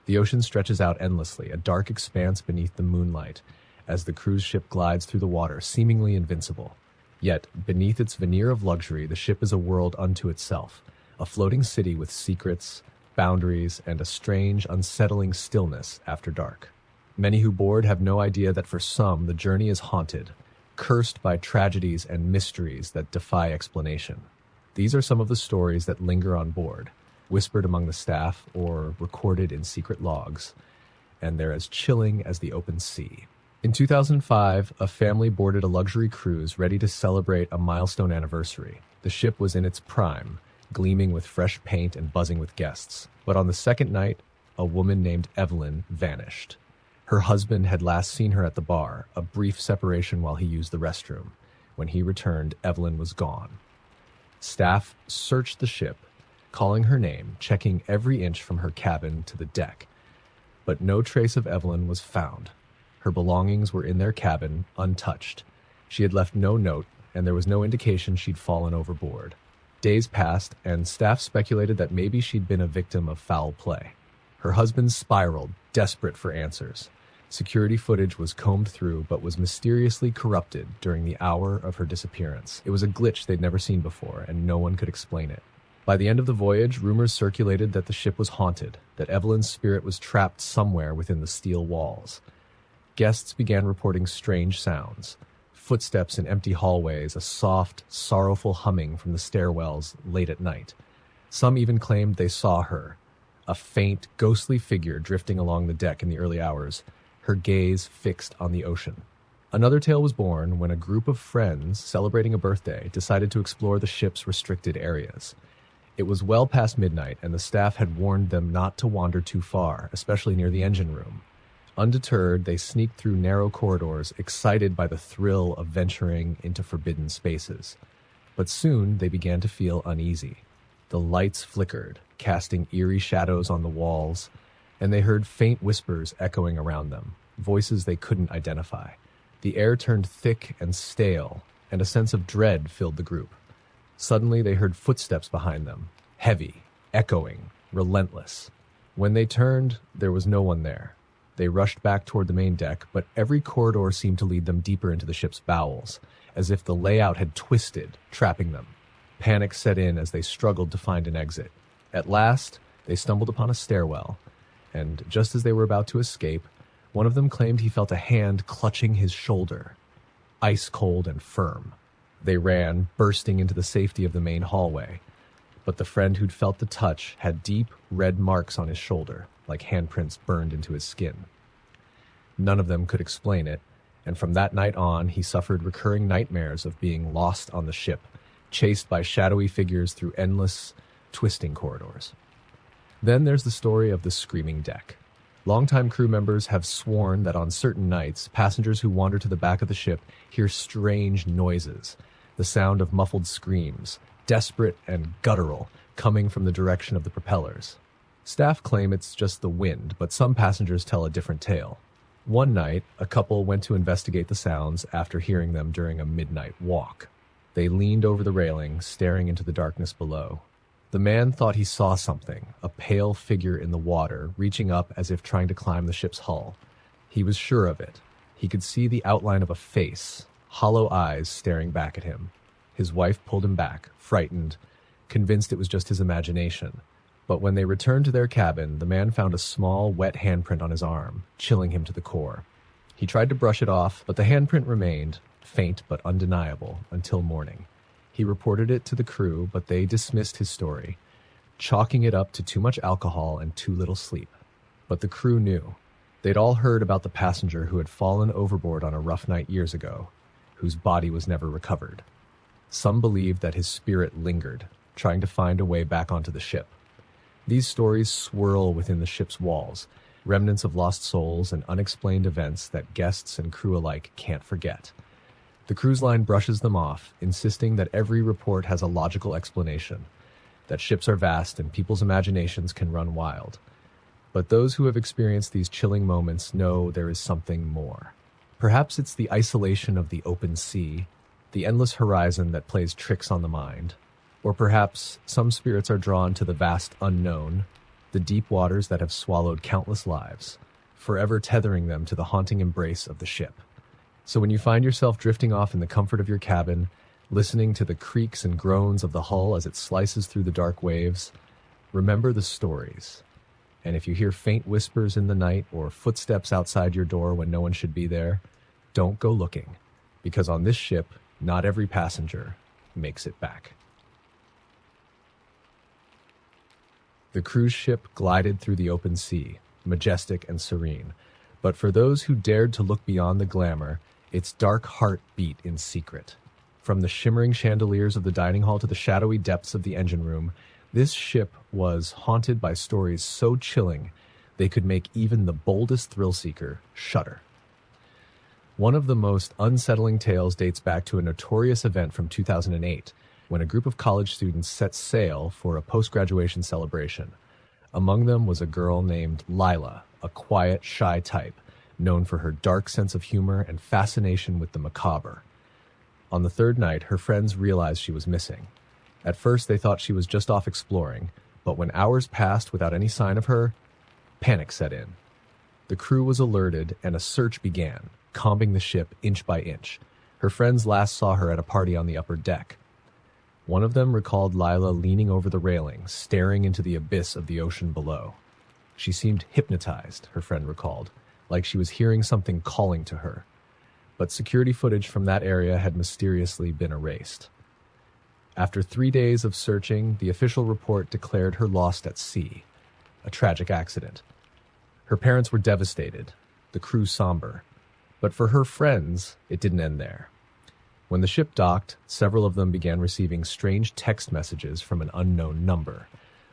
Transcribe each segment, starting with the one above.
The ocean stretches out endlessly, a dark expanse beneath the moonlight, as the cruise ship glides through the water, seemingly invincible. Yet, beneath its veneer of luxury, the ship is a world unto itself, a floating city with secrets, boundaries, and a strange, unsettling stillness after dark. Many who board have no idea that for some, the journey is haunted, cursed by tragedies and mysteries that defy explanation. These are some of the stories that linger on board, whispered among the staff or recorded in secret logs, and they're as chilling as the open sea. In 2005, a family boarded a luxury cruise ready to celebrate a milestone anniversary. The ship was in its prime, gleaming with fresh paint and buzzing with guests. But on the second night, a woman named Evelyn vanished. Her husband had last seen her at the bar, a brief separation while he used the restroom. When he returned, Evelyn was gone. Staff searched the ship, calling her name, checking every inch from her cabin to the deck. But no trace of Evelyn was found. Her belongings were in their cabin, untouched. She had left no note, and there was no indication she'd fallen overboard. Days passed, and staff speculated that maybe she'd been a victim of foul play. Her husband spiraled, desperate for answers. Security footage was combed through, but was mysteriously corrupted during the hour of her disappearance. It was a glitch they'd never seen before, and no one could explain it. By the end of the voyage, rumors circulated that the ship was haunted, that Evelyn's spirit was trapped somewhere within the steel walls. Guests began reporting strange sounds. Footsteps in empty hallways, a soft, sorrowful humming from the stairwells late at night. Some even claimed they saw her, a faint, ghostly figure drifting along the deck in the early hours, her gaze fixed on the ocean. Another tale was born when a group of friends celebrating a birthday decided to explore the ship's restricted areas. It was well past midnight, and the staff had warned them not to wander too far, especially near the engine room. Undeterred, they sneaked through narrow corridors, excited by the thrill of venturing into forbidden spaces. But soon they began to feel uneasy. The lights flickered, casting eerie shadows on the walls, and they heard faint whispers echoing around them, voices they couldn't identify. The air turned thick and stale, and a sense of dread filled the group. Suddenly they heard footsteps behind them, heavy, echoing, relentless. When they turned, there was no one there. They rushed back toward the main deck, but every corridor seemed to lead them deeper into the ship's bowels, as if the layout had twisted, trapping them. Panic set in as they struggled to find an exit. At last, they stumbled upon a stairwell, and just as they were about to escape, one of them claimed he felt a hand clutching his shoulder, ice cold and firm. They ran, bursting into the safety of the main hallway, but the friend who'd felt the touch had deep, red marks on his shoulder, like handprints burned into his skin. None of them could explain it, and from that night on, he suffered recurring nightmares of being lost on the ship, chased by shadowy figures through endless, twisting corridors. Then there's the story of the screaming deck. Longtime crew members have sworn that on certain nights, passengers who wander to the back of the ship hear strange noises, the sound of muffled screams, desperate and guttural, coming from the direction of the propellers. Staff claim it's just the wind, but some passengers tell a different tale. One night, a couple went to investigate the sounds after hearing them during a midnight walk. They leaned over the railing, staring into the darkness below. The man thought he saw something, a pale figure in the water, reaching up as if trying to climb the ship's hull. He was sure of it. He could see the outline of a face, hollow eyes staring back at him. His wife pulled him back, frightened, convinced it was just his imagination. But when they returned to their cabin, the man found a small, wet handprint on his arm, chilling him to the core. He tried to brush it off, but the handprint remained, faint but undeniable, until morning. He reported it to the crew, but they dismissed his story, chalking it up to too much alcohol and too little sleep. But the crew knew. They'd all heard about the passenger who had fallen overboard on a rough night years ago, whose body was never recovered. Some believed that his spirit lingered, trying to find a way back onto the ship. These stories swirl within the ship's walls, remnants of lost souls and unexplained events that guests and crew alike can't forget. The cruise line brushes them off, insisting that every report has a logical explanation, that ships are vast and people's imaginations can run wild. But those who have experienced these chilling moments know there is something more. Perhaps it's the isolation of the open sea, the endless horizon that plays tricks on the mind. Or perhaps some spirits are drawn to the vast unknown, the deep waters that have swallowed countless lives, forever tethering them to the haunting embrace of the ship. So when you find yourself drifting off in the comfort of your cabin, listening to the creaks and groans of the hull as it slices through the dark waves, remember the stories. And if you hear faint whispers in the night or footsteps outside your door when no one should be there, don't go looking, because on this ship, not every passenger makes it back. The cruise ship glided through the open sea, majestic and serene. But for those who dared to look beyond the glamour, its dark heart beat in secret. From the shimmering chandeliers of the dining hall to the shadowy depths of the engine room, this ship was haunted by stories so chilling they could make even the boldest thrill-seeker shudder. One of the most unsettling tales dates back to a notorious event from 2008, when a group of college students set sail for a post-graduation celebration. Among them was a girl named Lila, a quiet, shy type, known for her dark sense of humor and fascination with the macabre. On the third night, her friends realized she was missing. At first, they thought she was just off exploring, but when hours passed without any sign of her, panic set in. The crew was alerted, and a search began, combing the ship inch by inch. Her friends last saw her at a party on the upper deck. One of them recalled Lila leaning over the railing, staring into the abyss of the ocean below. She seemed hypnotized, her friend recalled, like she was hearing something calling to her. But security footage from that area had mysteriously been erased. After 3 days of searching, the official report declared her lost at sea, a tragic accident. Her parents were devastated, the crew somber. But for her friends, it didn't end there. When the ship docked, several of them began receiving strange text messages from an unknown number.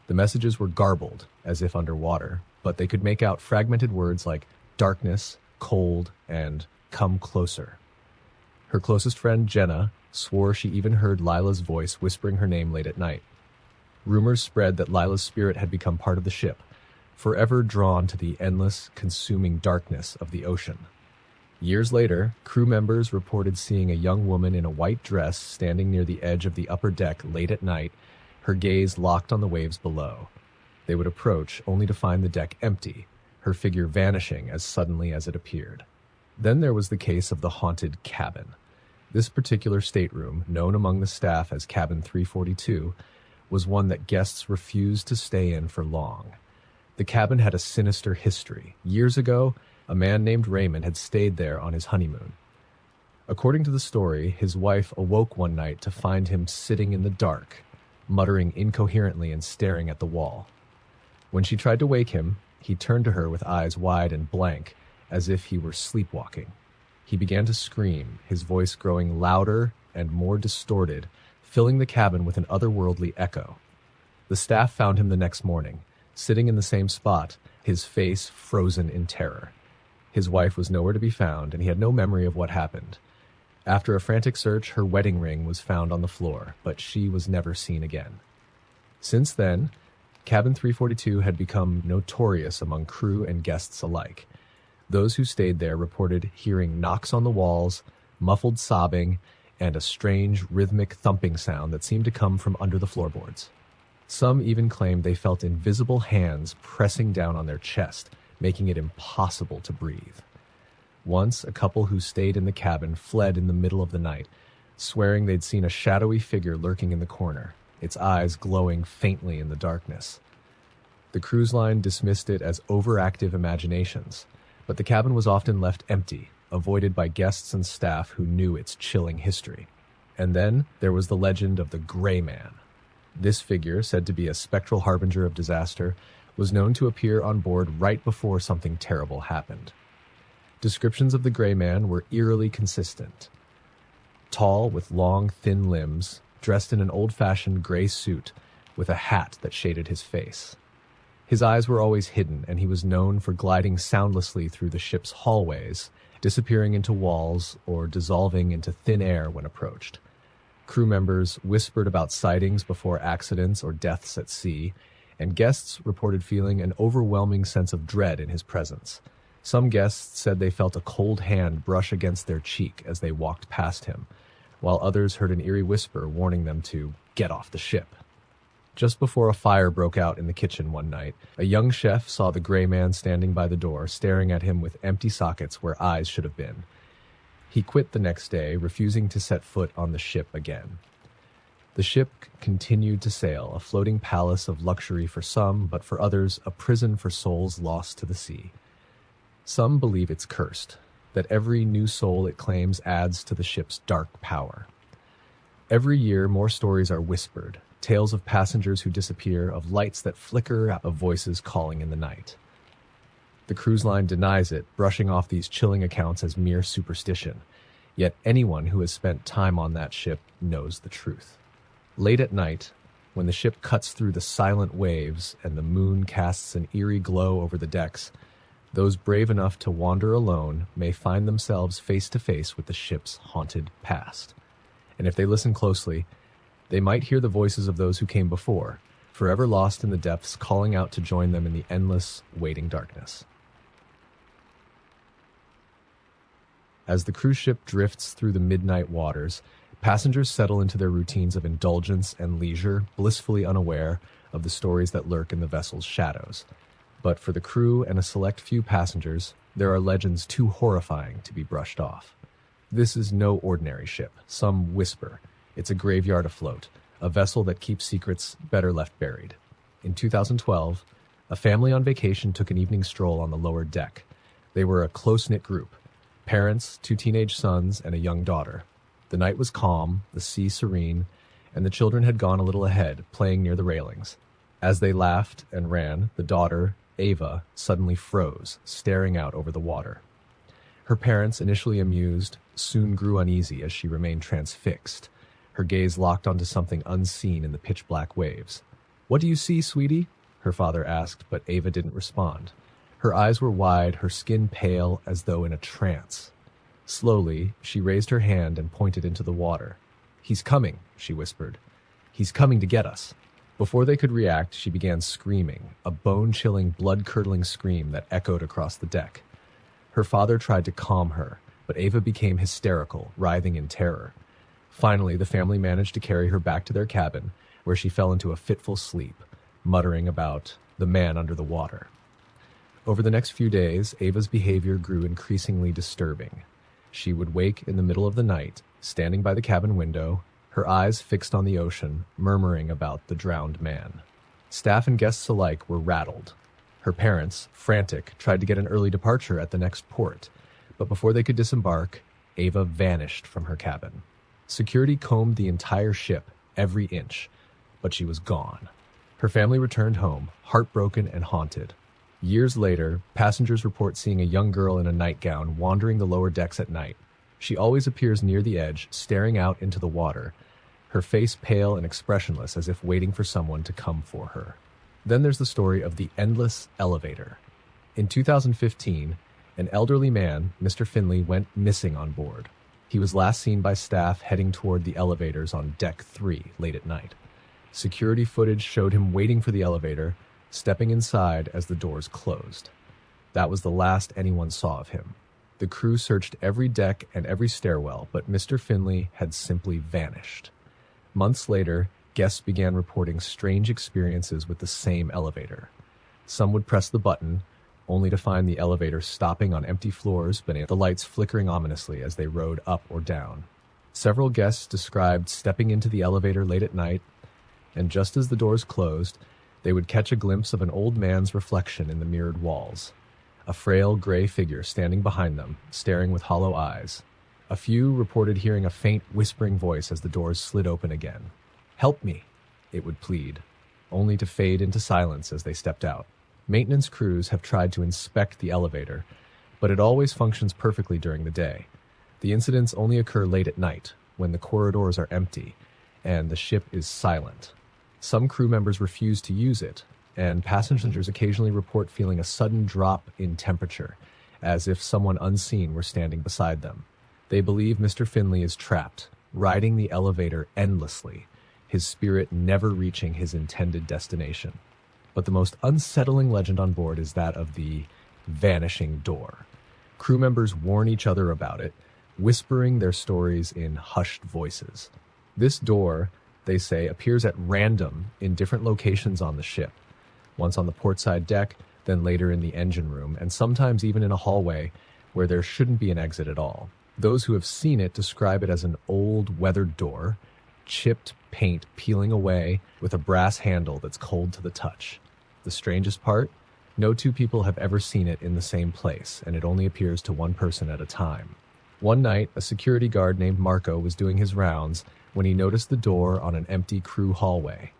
The messages were garbled, as if underwater, but they could make out fragmented words like darkness, cold, and come closer. Her closest friend, Jenna, swore she even heard Lila's voice whispering her name late at night. Rumors spread that Lila's spirit had become part of the ship, forever drawn to the endless, consuming darkness of the ocean. Years later, crew members reported seeing a young woman in a white dress standing near the edge of the upper deck late at night, her gaze locked on the waves below. They would approach only to find the deck empty, her figure vanishing as suddenly as it appeared. Then there was the case of the haunted cabin. This particular stateroom, known among the staff as Cabin 342, was one that guests refused to stay in for long. The cabin had a sinister history. Years ago, a man named Raymond had stayed there on his honeymoon. According to the story, his wife awoke one night to find him sitting in the dark, muttering incoherently and staring at the wall. When she tried to wake him, he turned to her with eyes wide and blank, as if he were sleepwalking. He began to scream, his voice growing louder and more distorted, filling the cabin with an otherworldly echo. The staff found him the next morning, sitting in the same spot, his face frozen in terror. His wife was nowhere to be found, and he had no memory of what happened. After a frantic search, her wedding ring was found on the floor, but she was never seen again. Since then, Cabin 342 had become notorious among crew and guests alike. Those who stayed there reported hearing knocks on the walls, muffled sobbing, and a strange, rhythmic thumping sound that seemed to come from under the floorboards. Some even claimed they felt invisible hands pressing down on their chest, making it impossible to breathe. Once, a couple who stayed in the cabin fled in the middle of the night, swearing they'd seen a shadowy figure lurking in the corner, its eyes glowing faintly in the darkness. The cruise line dismissed it as overactive imaginations, but the cabin was often left empty, avoided by guests and staff who knew its chilling history. And then there was the legend of the Gray Man. This figure, said to be a spectral harbinger of disaster, was known to appear on board right before something terrible happened. Descriptions of the Gray Man were eerily consistent. Tall, with long, thin limbs, dressed in an old-fashioned gray suit, with a hat that shaded his face. His eyes were always hidden, and he was known for gliding soundlessly through the ship's hallways, disappearing into walls or dissolving into thin air when approached. Crew members whispered about sightings before accidents or deaths at sea, and guests reported feeling an overwhelming sense of dread in his presence. Some guests said they felt a cold hand brush against their cheek as they walked past him, while others heard an eerie whisper warning them to get off the ship. Just before a fire broke out in the kitchen one night, a young chef saw the gray man standing by the door, staring at him with empty sockets where eyes should have been. He quit the next day, refusing to set foot on the ship again. The ship continued to sail, a floating palace of luxury for some, but for others, a prison for souls lost to the sea. Some believe it's cursed, that every new soul it claims adds to the ship's dark power. Every year, more stories are whispered, tales of passengers who disappear, of lights that flicker, of voices calling in the night. The cruise line denies it, brushing off these chilling accounts as mere superstition. Yet anyone who has spent time on that ship knows the truth. Late at night, when the ship cuts through the silent waves and the moon casts an eerie glow over the decks, those brave enough to wander alone may find themselves face to face with the ship's haunted past. And if they listen closely, they might hear the voices of those who came before, forever lost in the depths, calling out to join them in the endless, waiting darkness. As the cruise ship drifts through the midnight waters, passengers settle into their routines of indulgence and leisure, blissfully unaware of the stories that lurk in the vessel's shadows. But for the crew and a select few passengers, there are legends too horrifying to be brushed off. This is no ordinary ship. Some whisper it's a graveyard afloat, a vessel that keeps secrets better left buried. In 2012, a family on vacation took an evening stroll on the lower deck. They were a close-knit group, parents, 2 teenage sons, and a young daughter. The night was calm, the sea serene, and the children had gone a little ahead, playing near the railings. As they laughed and ran, the daughter, Ava, suddenly froze, staring out over the water. Her parents, initially amused, soon grew uneasy as she remained transfixed, her gaze locked onto something unseen in the pitch-black waves. "What do you see, sweetie?" her father asked, but Ava didn't respond. Her eyes were wide, her skin pale, as though in a trance. Slowly, she raised her hand and pointed into the water. "He's coming," she whispered. "He's coming to get us." Before they could react, she began screaming, a bone-chilling, blood-curdling scream that echoed across the deck. Her father tried to calm her, but Ava became hysterical, writhing in terror. Finally, the family managed to carry her back to their cabin, where she fell into a fitful sleep, muttering about the man under the water. Over the next few days, Ava's behavior grew increasingly disturbing. She would wake in the middle of the night, standing by the cabin window, her eyes fixed on the ocean, murmuring about the drowned man. Staff and guests alike were rattled. Her parents, frantic, tried to get an early departure at the next port, but before they could disembark, Ava vanished from her cabin. Security combed the entire ship, every inch, but she was gone. Her family returned home, heartbroken and haunted. Years later, passengers report seeing a young girl in a nightgown wandering the lower decks at night. She always appears near the edge, staring out into the water, her face pale and expressionless as if waiting for someone to come for her. Then there's the story of the endless elevator. In 2015, an elderly man, Mr. Finley, went missing on board. He was last seen by staff heading toward the elevators on Deck 3 late at night. Security footage showed him waiting for the elevator, stepping inside as the doors closed. That was the last anyone saw of him. The crew searched every deck and every stairwell, but Mr. Finley had simply vanished. Months later, guests began reporting strange experiences with the same elevator. Some would press the button, only to find the elevator stopping on empty floors beneath the lights flickering ominously as they rode up or down. Several guests described stepping into the elevator late at night, and just as the doors closed, they would catch a glimpse of an old man's reflection in the mirrored walls, a frail gray figure standing behind them, staring with hollow eyes. A few reported hearing a faint whispering voice as the doors slid open again. "Help me," it would plead, only to fade into silence as they stepped out. Maintenance crews have tried to inspect the elevator, but it always functions perfectly during the day. The incidents only occur late at night, when the corridors are empty and the ship is silent. Some crew members refuse to use it, and passengers occasionally report feeling a sudden drop in temperature, as if someone unseen were standing beside them. They believe Mr. Finley is trapped, riding the elevator endlessly, his spirit never reaching his intended destination. But the most unsettling legend on board is that of the vanishing door. Crew members warn each other about it, whispering their stories in hushed voices. This door, they say, appears at random in different locations on the ship, once on the portside deck, then later in the engine room, and sometimes even in a hallway where there shouldn't be an exit at all. Those who have seen it describe it as an old, weathered door, chipped paint peeling away with a brass handle that's cold to the touch. The strangest part? No two people have ever seen it in the same place, and it only appears to one person at a time. One night, a security guard named Marco was doing his rounds when he noticed the door on an empty crew hallway.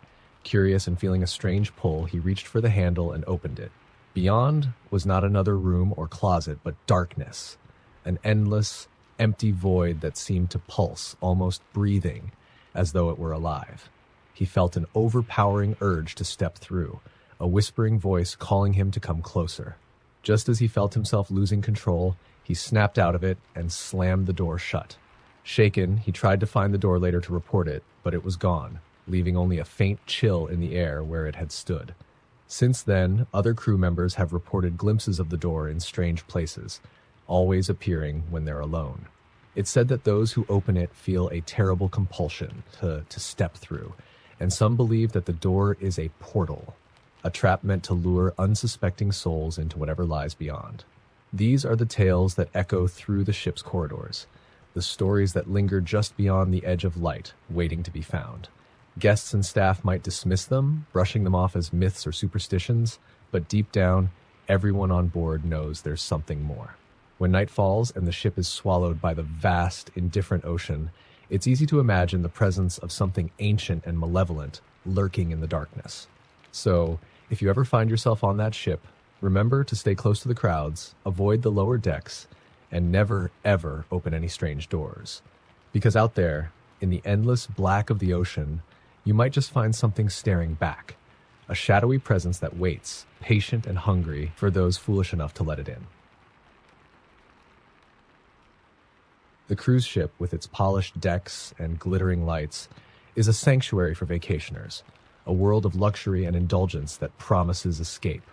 Curious and feeling a strange pull, he reached for the handle and opened it. Beyond was not another room or closet, but darkness, an endless, empty void that seemed to pulse, almost breathing, as though it were alive. He felt an overpowering urge to step through, a whispering voice calling him to come closer. Just as he felt himself losing control, he snapped out of it and slammed the door shut. Shaken, he tried to find the door later to report it, but it was gone, leaving only a faint chill in the air where it had stood. Since then, other crew members have reported glimpses of the door in strange places, always appearing when they're alone. It's said that those who open it feel a terrible compulsion to step through, and some believe that the door is a portal, a trap meant to lure unsuspecting souls into whatever lies beyond. These are the tales that echo through the ship's corridors, the stories that linger just beyond the edge of light, waiting to be found. Guests and staff might dismiss them, brushing them off as myths or superstitions, but deep down, everyone on board knows there's something more. When night falls and the ship is swallowed by the vast, indifferent ocean, it's easy to imagine the presence of something ancient and malevolent lurking in the darkness. So, if you ever find yourself on that ship, remember to stay close to the crowds, avoid the lower decks, and never, ever open any strange doors. Because out there, in the endless black of the ocean, you might just find something staring back, a shadowy presence that waits, patient and hungry, for those foolish enough to let it in. The cruise ship, with its polished decks and glittering lights, is a sanctuary for vacationers, a world of luxury and indulgence that promises escape.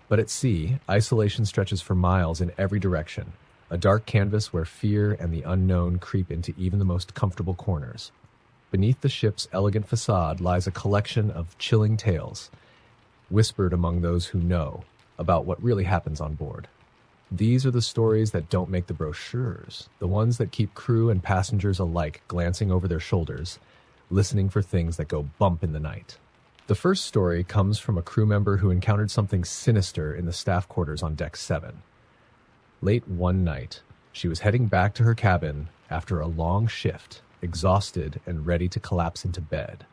But at sea, isolation stretches for miles in every direction, a dark canvas where fear and the unknown creep into even the most comfortable corners. Beneath the ship's elegant facade lies a collection of chilling tales, whispered among those who know about what really happens on board. These are the stories that don't make the brochures, the ones that keep crew and passengers alike glancing over their shoulders, listening for things that go bump in the night. The first story comes from a crew member who encountered something sinister in the staff quarters on Deck 7. Late one night, she was heading back to her cabin after a long shift, exhausted and ready to collapse into bed.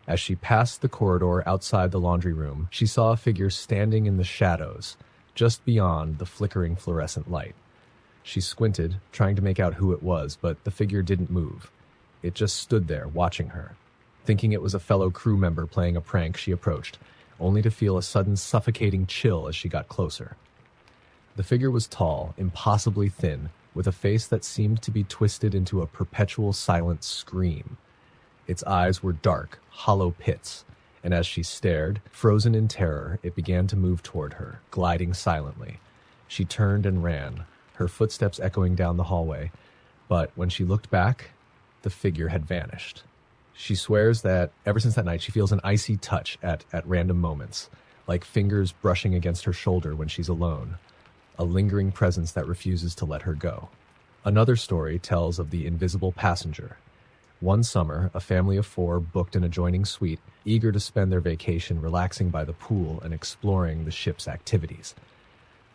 As she passed the corridor outside the laundry room, she saw a figure standing in the shadows, just beyond the flickering fluorescent light. She squinted, trying to make out who it was, but the figure didn't move. It just stood there, watching her. Thinking it was a fellow crew member playing a prank, she approached, only to feel a sudden suffocating chill as she got closer. The figure was tall, impossibly thin, with a face that seemed to be twisted into a perpetual silent scream. Its eyes were dark, hollow pits, and as she stared, frozen in terror, it began to move toward her, gliding silently. She turned and ran, her footsteps echoing down the hallway, but when she looked back, the figure had vanished. She swears that ever since that night, she feels an icy touch at random moments, like fingers brushing against her shoulder when she's alone, a lingering presence that refuses to let her go. Another story tells of the invisible passenger. One summer, a family of 4 booked an adjoining suite, eager to spend their vacation relaxing by the pool and exploring the ship's activities.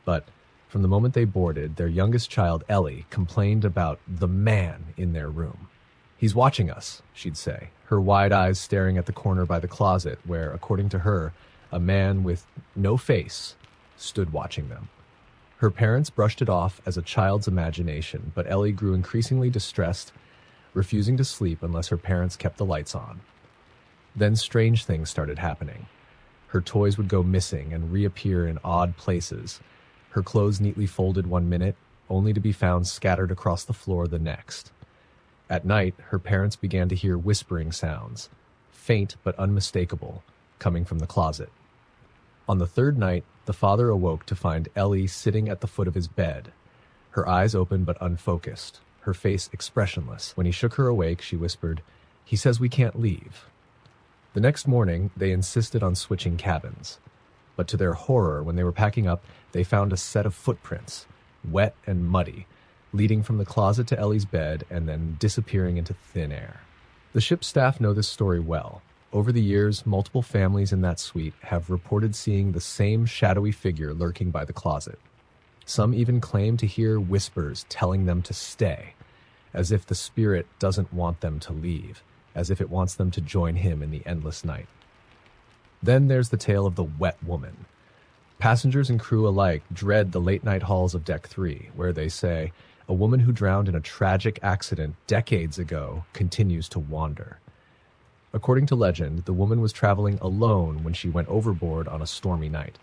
But from the moment they boarded, their youngest child, Ellie, complained about the man in their room. "He's watching us," she'd say, her wide eyes staring at the corner by the closet where, according to her, a man with no face stood watching them. Her parents brushed it off as a child's imagination, but Ellie grew increasingly distressed, refusing to sleep unless her parents kept the lights on. Then strange things started happening. Her toys would go missing and reappear in odd places, her clothes neatly folded one minute, only to be found scattered across the floor the next. At night, her parents began to hear whispering sounds, faint but unmistakable, coming from the closet. On the 3rd night, the father awoke to find Ellie sitting at the foot of his bed, her eyes open but unfocused, her face expressionless. When he shook her awake, she whispered, "He says we can't leave." The next morning, they insisted on switching cabins. But to their horror, when they were packing up, they found a set of footprints, wet and muddy, leading from the closet to Ellie's bed and then disappearing into thin air. The ship's staff know this story well. Over the years, multiple families in that suite have reported seeing the same shadowy figure lurking by the closet. Some even claim to hear whispers telling them to stay, as if the spirit doesn't want them to leave, as if it wants them to join him in the endless night. Then there's the tale of the wet woman. Passengers and crew alike dread the late-night halls of Deck 3, where they say a woman who drowned in a tragic accident decades ago continues to wander. According to legend, the woman was traveling alone when she went overboard on a stormy night.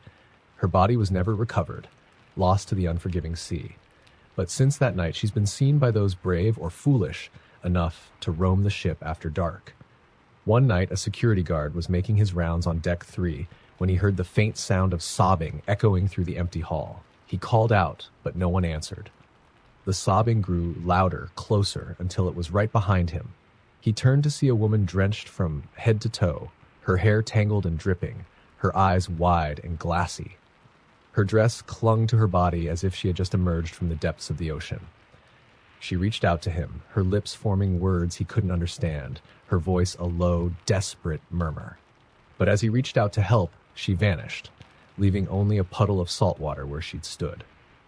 Her body was never recovered, lost to the unforgiving sea. But since that night, she's been seen by those brave or foolish enough to roam the ship after dark. One night, a security guard was making his rounds on Deck 3 when he heard the faint sound of sobbing echoing through the empty hall. He called out, but no one answered. The sobbing grew louder, closer, until it was right behind him. He turned to see a woman drenched from head to toe, her hair tangled and dripping, her eyes wide and glassy. Her dress clung to her body as if she had just emerged from the depths of the ocean. She reached out to him, her lips forming words he couldn't understand, her voice a low, desperate murmur. But as he reached out to help, she vanished, leaving only a puddle of salt water where she'd stood.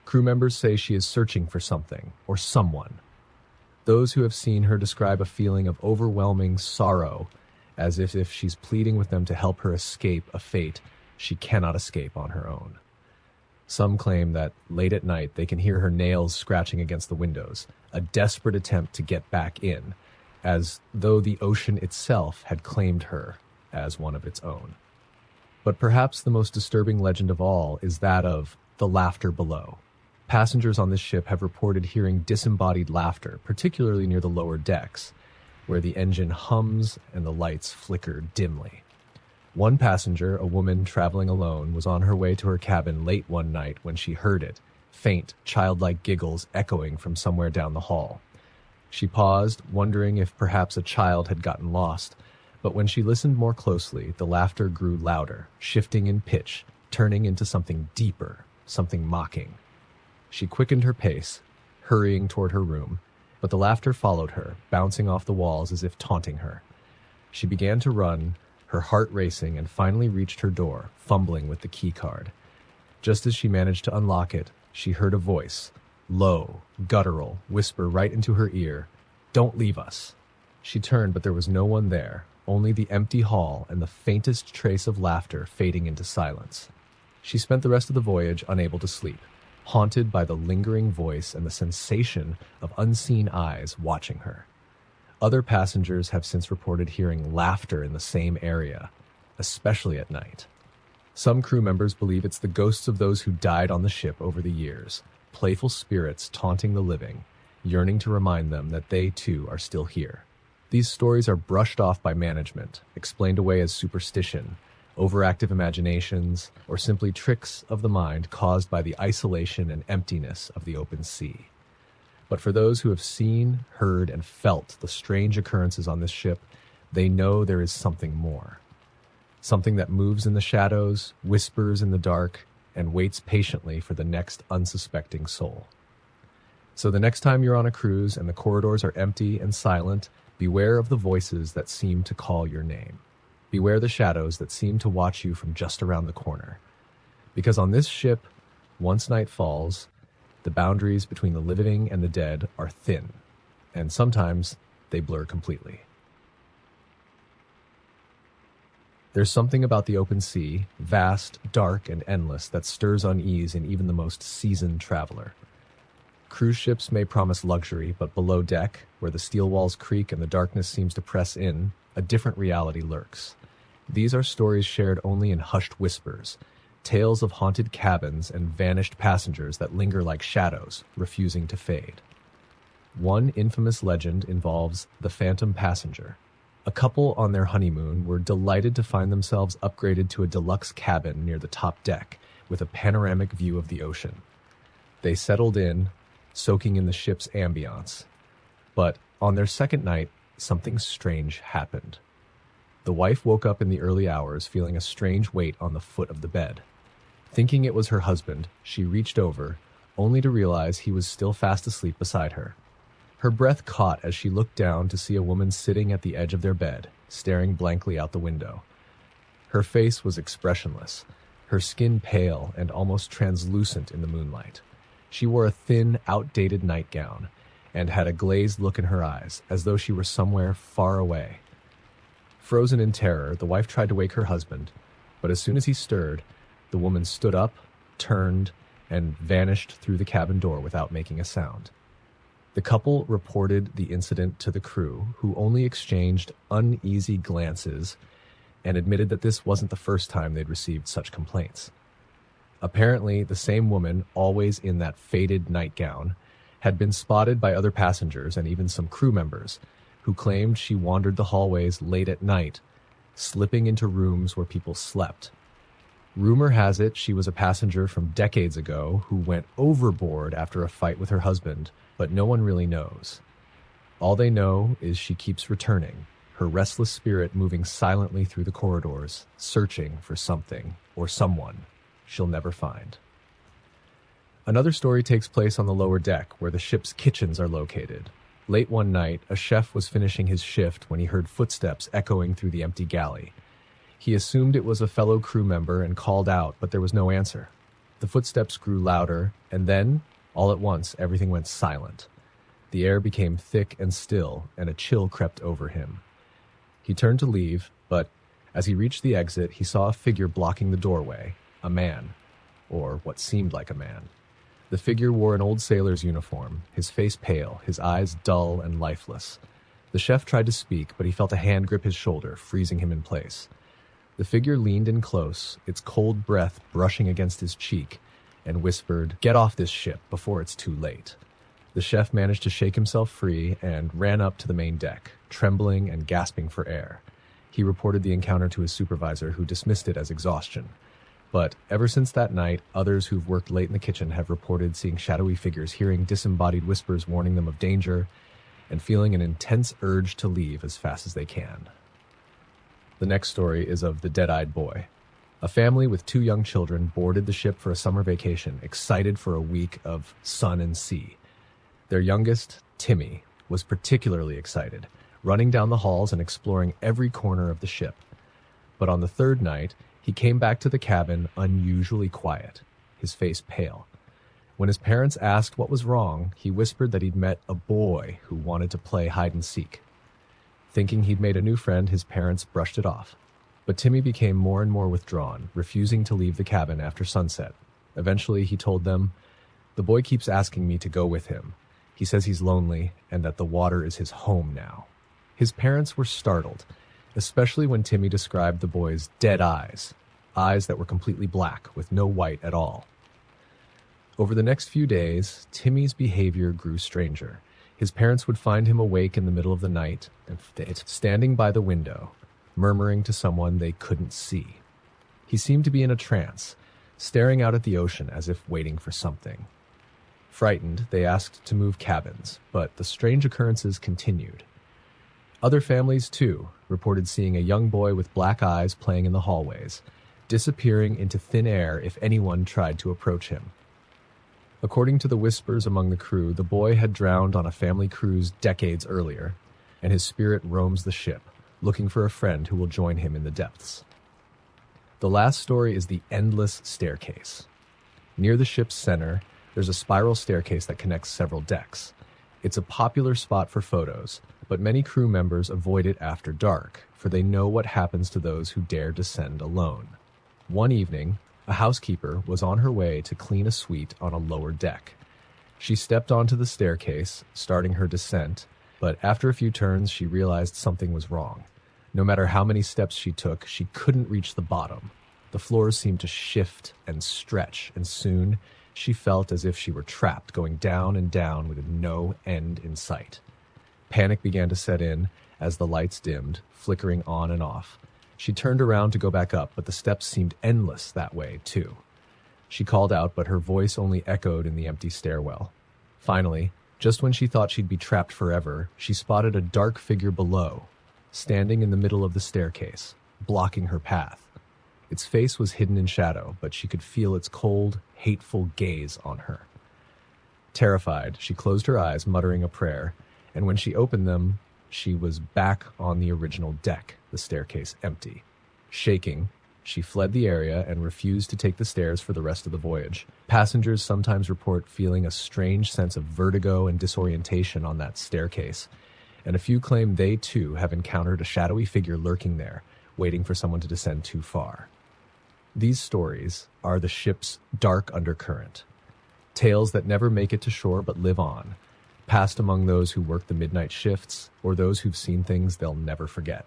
Crew members say she is searching for something, or someone. Those who have seen her describe a feeling of overwhelming sorrow, as if she's pleading with them to help her escape a fate she cannot escape on her own. Some claim that late at night they can hear her nails scratching against the windows, a desperate attempt to get back in, as though the ocean itself had claimed her as one of its own. But perhaps the most disturbing legend of all is that of the laughter below. Passengers on this ship have reported hearing disembodied laughter, particularly near the lower decks, where the engine hums and the lights flicker dimly. One passenger, a woman traveling alone, was on her way to her cabin late one night when she heard it, faint, childlike giggles echoing from somewhere down the hall. She paused, wondering if perhaps a child had gotten lost, but when she listened more closely, the laughter grew louder, shifting in pitch, turning into something deeper, something mocking. She quickened her pace, hurrying toward her room, but the laughter followed her, bouncing off the walls as if taunting her. She began to run, her heart racing, and finally reached her door, fumbling with the key card. Just as she managed to unlock it, she heard a voice, low, guttural, whisper right into her ear, "Don't leave us." She turned, but there was no one there, only the empty hall and the faintest trace of laughter fading into silence. She spent the rest of the voyage unable to sleep, haunted by the lingering voice and the sensation of unseen eyes watching her. Other passengers have since reported hearing laughter in the same area, especially at night. Some crew members believe it's the ghosts of those who died on the ship over the years, playful spirits taunting the living, yearning to remind them that they too are still here. These stories are brushed off by management, explained away as superstition, overactive imaginations, or simply tricks of the mind caused by the isolation and emptiness of the open sea. But for those who have seen, heard, and felt the strange occurrences on this ship, they know there is something more. Something that moves in the shadows, whispers in the dark, and waits patiently for the next unsuspecting soul. So the next time you're on a cruise and the corridors are empty and silent, beware of the voices that seem to call your name. Beware the shadows that seem to watch you from just around the corner. Because on this ship, once night falls, the boundaries between the living and the dead are thin, and sometimes they blur completely. There's something about the open sea, vast, dark, and endless, that stirs unease in even the most seasoned traveler. Cruise ships may promise luxury, but below deck, where the steel walls creak and the darkness seems to press in, a different reality lurks. These are stories shared only in hushed whispers, tales of haunted cabins and vanished passengers that linger like shadows, refusing to fade. One infamous legend involves the phantom passenger. A couple on their honeymoon were delighted to find themselves upgraded to a deluxe cabin near the top deck with a panoramic view of the ocean. They settled in, soaking in the ship's ambiance. But on their second night, something strange happened. The wife woke up in the early hours feeling a strange weight on the foot of the bed. Thinking it was her husband, she reached over, only to realize he was still fast asleep beside her. Her breath caught as she looked down to see a woman sitting at the edge of their bed, staring blankly out the window. Her face was expressionless, her skin pale and almost translucent in the moonlight. She wore a thin, outdated nightgown and had a glazed look in her eyes, as though she were somewhere far away. Frozen in terror, the wife tried to wake her husband, but as soon as he stirred, the woman stood up, turned, and vanished through the cabin door without making a sound. The couple reported the incident to the crew, who only exchanged uneasy glances and admitted that this wasn't the first time they'd received such complaints. Apparently, the same woman, always in that faded nightgown, had been spotted by other passengers and even some crew members, who claimed she wandered the hallways late at night, slipping into rooms where people slept. Rumor has it she was a passenger from decades ago who went overboard after a fight with her husband, but no one really knows. All they know is she keeps returning, her restless spirit moving silently through the corridors, searching for something or someone she'll never find. Another story takes place on the lower deck, where the ship's kitchens are located. Late one night, a chef was finishing his shift when he heard footsteps echoing through the empty galley. He assumed it was a fellow crew member and called out, but there was no answer. The footsteps grew louder, and then, all at once, everything went silent. The air became thick and still, and a chill crept over him. He turned to leave, but as he reached the exit, he saw a figure blocking the doorway, a man, or what seemed like a man. The figure wore an old sailor's uniform, his face pale, his eyes dull and lifeless. The chef tried to speak, but he felt a hand grip his shoulder, freezing him in place. The figure leaned in close, its cold breath brushing against his cheek, and whispered, "Get off this ship before it's too late." The chef managed to shake himself free and ran up to the main deck, trembling and gasping for air. He reported the encounter to his supervisor, who dismissed it as exhaustion. But ever since that night, others who've worked late in the kitchen have reported seeing shadowy figures, hearing disembodied whispers warning them of danger, and feeling an intense urge to leave as fast as they can. The next story is of the dead-eyed boy. A family with 2 young children boarded the ship for a summer vacation, excited for a week of sun and sea. Their youngest, Timmy, was particularly excited, running down the halls and exploring every corner of the ship. But on the 3rd night, he came back to the cabin unusually quiet, his face pale. When his parents asked what was wrong, he whispered that he'd met a boy who wanted to play hide and seek. Thinking he'd made a new friend, his parents brushed it off. But Timmy became more and more withdrawn, refusing to leave the cabin after sunset. Eventually, he told them, "The boy keeps asking me to go with him. He says he's lonely and that the water is his home now." His parents were startled, especially when Timmy described the boy's dead eyes, eyes that were completely black with no white at all. Over the next few days, Timmy's behavior grew stranger. His parents would find him awake in the middle of the night and standing by the window, murmuring to someone they couldn't see. He seemed to be in a trance, staring out at the ocean as if waiting for something. Frightened, they asked to move cabins, but the strange occurrences continued. Other families, too, reported seeing a young boy with black eyes playing in the hallways, disappearing into thin air if anyone tried to approach him. According to the whispers among the crew, the boy had drowned on a family cruise decades earlier, and his spirit roams the ship, looking for a friend who will join him in the depths. The last story is the endless staircase. Near the ship's center, there's a spiral staircase that connects several decks. It's a popular spot for photos, but many crew members avoid it after dark, for they know what happens to those who dare descend alone. One evening, a housekeeper was on her way to clean a suite on a lower deck. She stepped onto the staircase, starting her descent, but after a few turns, she realized something was wrong. No matter how many steps she took, she couldn't reach the bottom. The floors seemed to shift and stretch, and soon she felt as if she were trapped, going down and down with no end in sight. Panic began to set in as the lights dimmed, flickering on and off. She turned around to go back up, but the steps seemed endless that way, too. She called out, but her voice only echoed in the empty stairwell. Finally, just when she thought she'd be trapped forever, she spotted a dark figure below, standing in the middle of the staircase, blocking her path. Its face was hidden in shadow, but she could feel its cold, hateful gaze on her. Terrified, she closed her eyes, muttering a prayer, and when she opened them, she was back on the original deck, the staircase empty. Shaking, she fled the area and refused to take the stairs for the rest of the voyage. Passengers sometimes report feeling a strange sense of vertigo and disorientation on that staircase, and a few claim they too have encountered a shadowy figure lurking there, waiting for someone to descend too far. These stories are the ship's dark undercurrent, tales that never make it to shore but live on, passed among those who work the midnight shifts or those who've seen things they'll never forget.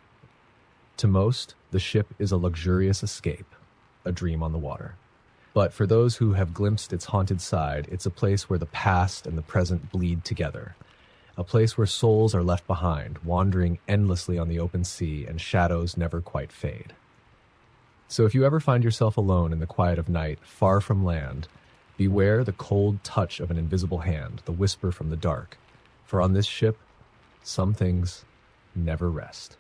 To most, the ship is a luxurious escape, a dream on the water. But for those who have glimpsed its haunted side, it's a place where the past and the present bleed together, a place where souls are left behind, wandering endlessly on the open sea and shadows never quite fade. So if you ever find yourself alone in the quiet of night, far from land, beware the cold touch of an invisible hand, the whisper from the dark. For on this ship, some things never rest.